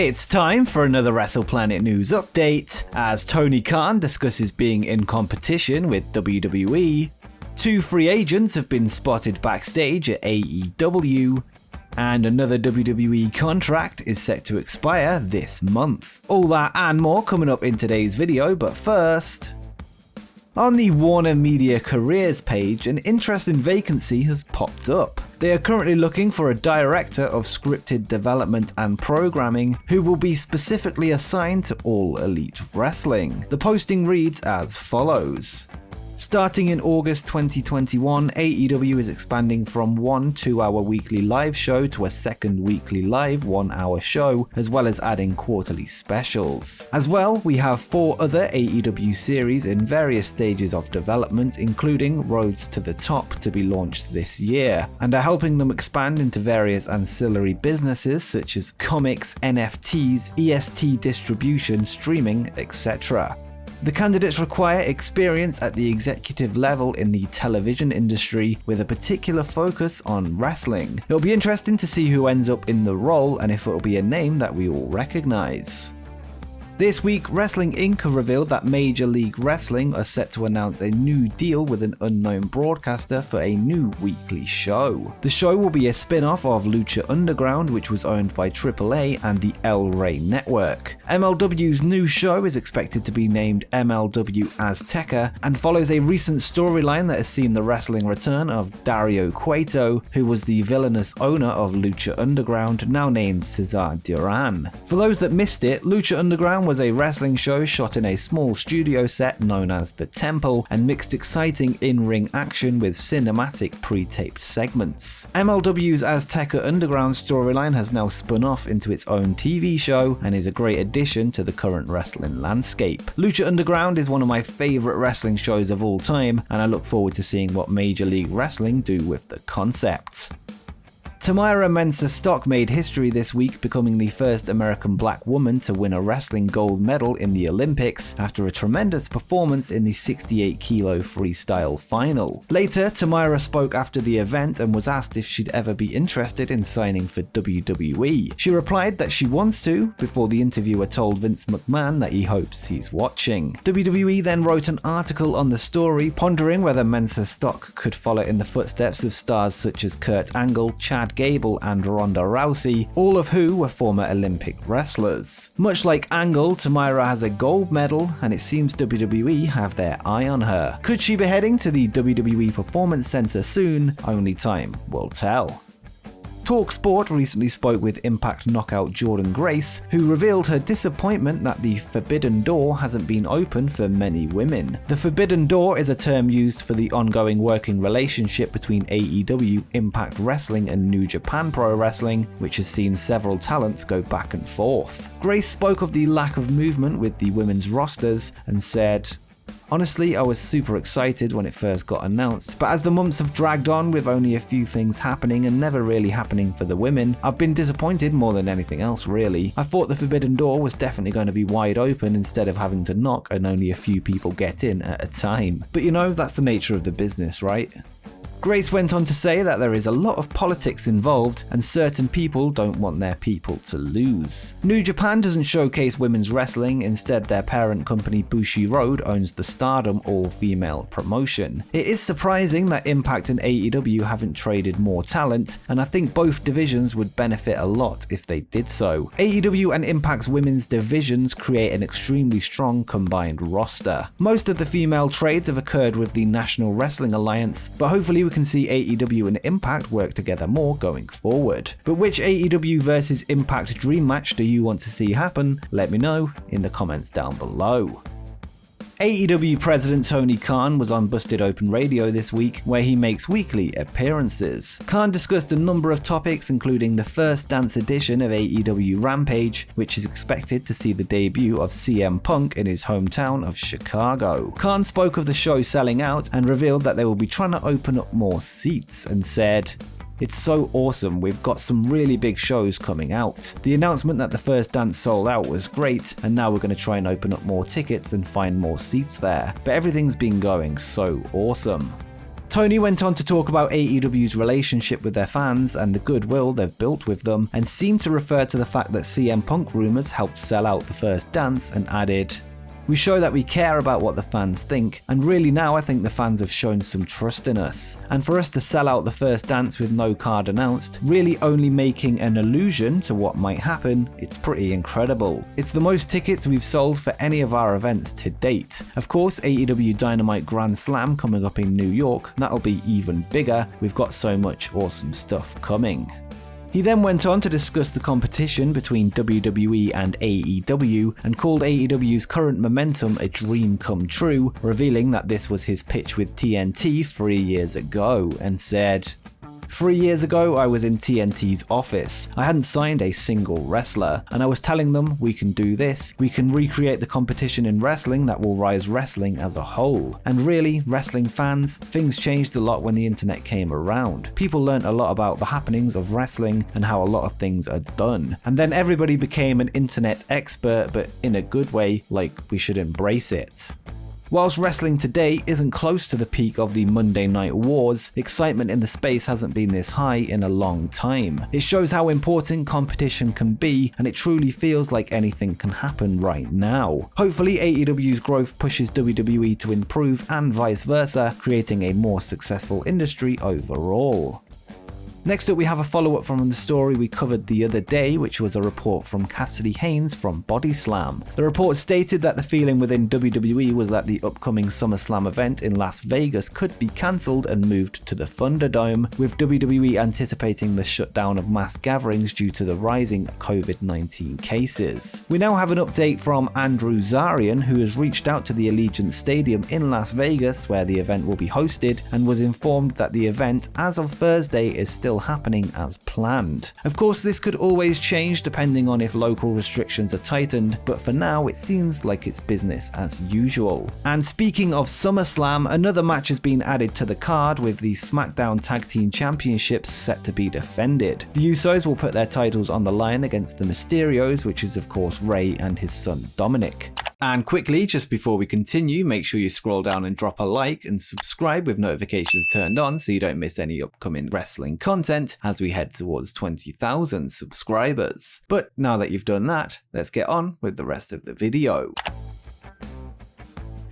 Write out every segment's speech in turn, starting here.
It's time for another WrestlePlanet news update, as Tony Khan discusses being in competition with WWE, 2 free agents have been spotted backstage at AEW, and another WWE contract is set to expire this month. All that and more coming up in today's video, but first... On the Warner Media Careers page, an interesting vacancy has popped up. They are currently looking for a director of scripted development and programming who will be specifically assigned to All Elite Wrestling. The posting reads as follows. Starting in August 2021, AEW is expanding from one 2-hour weekly live show to a second weekly live 1-hour show, as well as adding quarterly specials. As well, we have 4 other AEW series in various stages of development, including Roads to the Top to be launched this year, and are helping them expand into various ancillary businesses such as comics, NFTs, EST distribution, streaming, etc. The candidates require experience at the executive level in the television industry with a particular focus on wrestling. It'll be interesting to see who ends up in the role and if it'll be a name that we all recognize. This week, Wrestling Inc. have revealed that Major League Wrestling are set to announce a new deal with an unknown broadcaster for a new weekly show. The show will be a spin-off of Lucha Underground, which was owned by AAA and the El Rey Network. MLW's new show is expected to be named MLW Azteca and follows a recent storyline that has seen the wrestling return of Dario Cueto, who was the villainous owner of Lucha Underground, now named Cesar Duran. For those that missed it, Lucha Underground was a wrestling show shot in a small studio set known as The Temple and mixed exciting in-ring action with cinematic pre-taped segments. MLW's Azteca Underground storyline has now spun off into its own TV show and is a great addition to the current wrestling landscape. Lucha Underground is one of my favourite wrestling shows of all time, and I look forward to seeing what Major League Wrestling do with the concept. Tamyra Mensah-Stock made history this week, becoming the first American black woman to win a wrestling gold medal in the Olympics after a tremendous performance in the 68 kilo freestyle final. Later, Tamyra spoke after the event and was asked if she'd ever be interested in signing for WWE. She replied that she wants to, before the interviewer told Vince McMahon that he hopes he's watching. WWE then wrote an article on the story, pondering whether Mensah-Stock could follow in the footsteps of stars such as Kurt Angle, Chad Gable and Ronda Rousey, all of who were former Olympic wrestlers. Much like Angle, Tamyra has a gold medal and it seems WWE have their eye on her. Could she be heading to the WWE Performance Center soon? Only time will tell. TalkSport recently spoke with Impact knockout Jordynne Grace, who revealed her disappointment that the Forbidden Door hasn't been open for many women. The Forbidden Door is a term used for the ongoing working relationship between AEW, Impact Wrestling and New Japan Pro Wrestling, which has seen several talents go back and forth. Grace spoke of the lack of movement with the women's rosters and said, "Honestly, I was super excited when it first got announced, but as the months have dragged on with only a few things happening and never really happening for the women, I've been disappointed more than anything else really. I thought the Forbidden Door was definitely going to be wide open instead of having to knock and only a few people get in at a time. But you know, that's the nature of the business, right?" Grace went on to say that there is a lot of politics involved and certain people don't want their people to lose. New Japan doesn't showcase women's wrestling, instead their parent company Bushiroad owns the Stardom all-female promotion. It is surprising that Impact and AEW haven't traded more talent, and I think both divisions would benefit a lot if they did so. AEW and Impact's women's divisions create an extremely strong combined roster. Most of the female trades have occurred with the National Wrestling Alliance, but hopefully we can see AEW and Impact work together more going forward. But which AEW versus Impact dream match do you want to see happen? Let me know in the comments down below. AEW President Tony Khan was on Busted Open Radio this week, where he makes weekly appearances. Khan discussed a number of topics, including the first dance edition of AEW Rampage, which is expected to see the debut of CM Punk in his hometown of Chicago. Khan spoke of the show selling out and revealed that they will be trying to open up more seats and said, "It's so awesome, we've got some really big shows coming out. The announcement that the first dance sold out was great, and now we're going to try and open up more tickets and find more seats there. But everything's been going so awesome." Tony went on to talk about AEW's relationship with their fans and the goodwill they've built with them, and seemed to refer to the fact that CM Punk rumors helped sell out the first dance, and added, "We show that we care about what the fans think, and really now I think the fans have shown some trust in us. And for us to sell out the first dance with no card announced, really only making an allusion to what might happen, it's pretty incredible. It's the most tickets we've sold for any of our events to date. Of course, AEW Dynamite Grand Slam coming up in New York, that'll be even bigger. We've got so much awesome stuff coming." He then went on to discuss the competition between WWE and AEW and called AEW's current momentum a dream come true, revealing that this was his pitch with TNT 3 years ago, and said, "3 years ago, I was in TNT's office. I hadn't signed a single wrestler, and I was telling them, we can do this. We can recreate the competition in wrestling that will rise wrestling as a whole. And really, wrestling fans, things changed a lot when the internet came around. People learned a lot about the happenings of wrestling and how a lot of things are done. And then everybody became an internet expert, but in a good way, like we should embrace it." Whilst wrestling today isn't close to the peak of the Monday Night Wars, excitement in the space hasn't been this high in a long time. It shows how important competition can be, and it truly feels like anything can happen right now. Hopefully AEW's growth pushes WWE to improve and vice versa, creating a more successful industry overall. Next up, we have a follow-up from the story we covered the other day, which was a report from Cassidy Haynes from Body Slam. The report stated that the feeling within WWE was that the upcoming SummerSlam event in Las Vegas could be cancelled and moved to the Thunderdome, with WWE anticipating the shutdown of mass gatherings due to the rising COVID-19 cases. We now have an update from Andrew Zarian, who has reached out to the Allegiant Stadium in Las Vegas, where the event will be hosted, and was informed that the event, as of Thursday, is still happening as planned. Of course, this could always change depending on if local restrictions are tightened, but for now it seems like it's business as usual. And speaking of SummerSlam, another match has been added to the card, with the SmackDown Tag Team Championships set to be defended. The Usos will put their titles on the line against the Mysterios, which is of course Rey and his son Dominic. And quickly, just before we continue, make sure you scroll down and drop a like and subscribe with notifications turned on so you don't miss any upcoming wrestling content as we head towards 20,000 subscribers. But now that you've done that, let's get on with the rest of the video.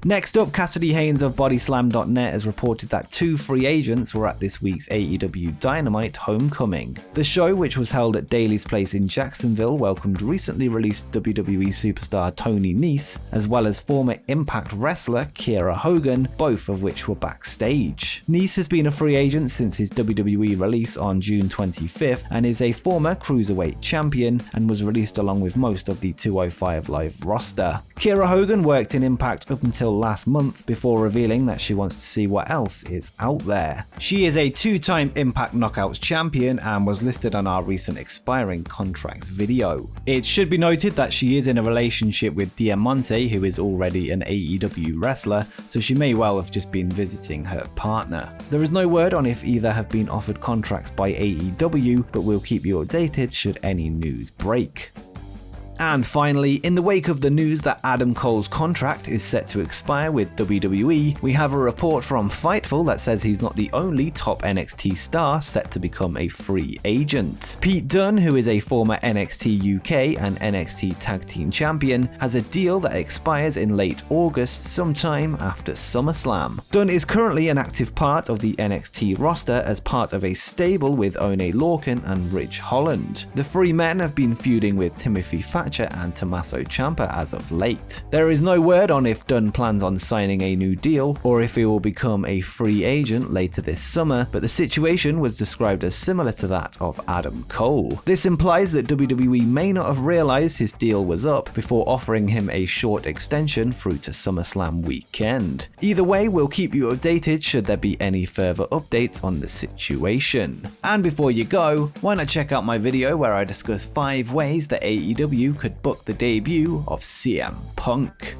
Next up, Cassidy Haynes of BodySlam.net has reported that 2 free agents were at this week's AEW Dynamite Homecoming. The show, which was held at Daly's Place in Jacksonville, welcomed recently released WWE Superstar Tony Nese, as well as former Impact wrestler Kiera Hogan, both of which were backstage. Nese has been a free agent since his WWE release on June 25th and is a former Cruiserweight champion and was released along with most of the 205 Live roster. Kiera Hogan worked in Impact up until last month before revealing that she wants to see what else is out there. She is a 2-time Impact Knockouts champion and was listed on our recent expiring contracts video. It should be noted that she is in a relationship with Diamante, who is already an AEW wrestler, so she may well have just been visiting her partner. There is no word on if either have been offered contracts by AEW, but we'll keep you updated should any news break. And finally, in the wake of the news that Adam Cole's contract is set to expire with WWE, we have a report from Fightful that says he's not the only top NXT star set to become a free agent. Pete Dunne, who is a former NXT UK and NXT Tag Team Champion, has a deal that expires in late August, sometime after SummerSlam. Dunne is currently an active part of the NXT roster as part of a stable with One Lorcan and Ridge Holland. The three men have been feuding with Timothy Thatcher and Tommaso Ciampa as of late. There is no word on if Dunne plans on signing a new deal or if he will become a free agent later this summer, but the situation was described as similar to that of Adam Cole. This implies that WWE may not have realized his deal was up before offering him a short extension through to SummerSlam weekend. Either way, we'll keep you updated should there be any further updates on the situation. And before you go, why not check out my video where I discuss 5 ways that AEW could book the debut of CM Punk.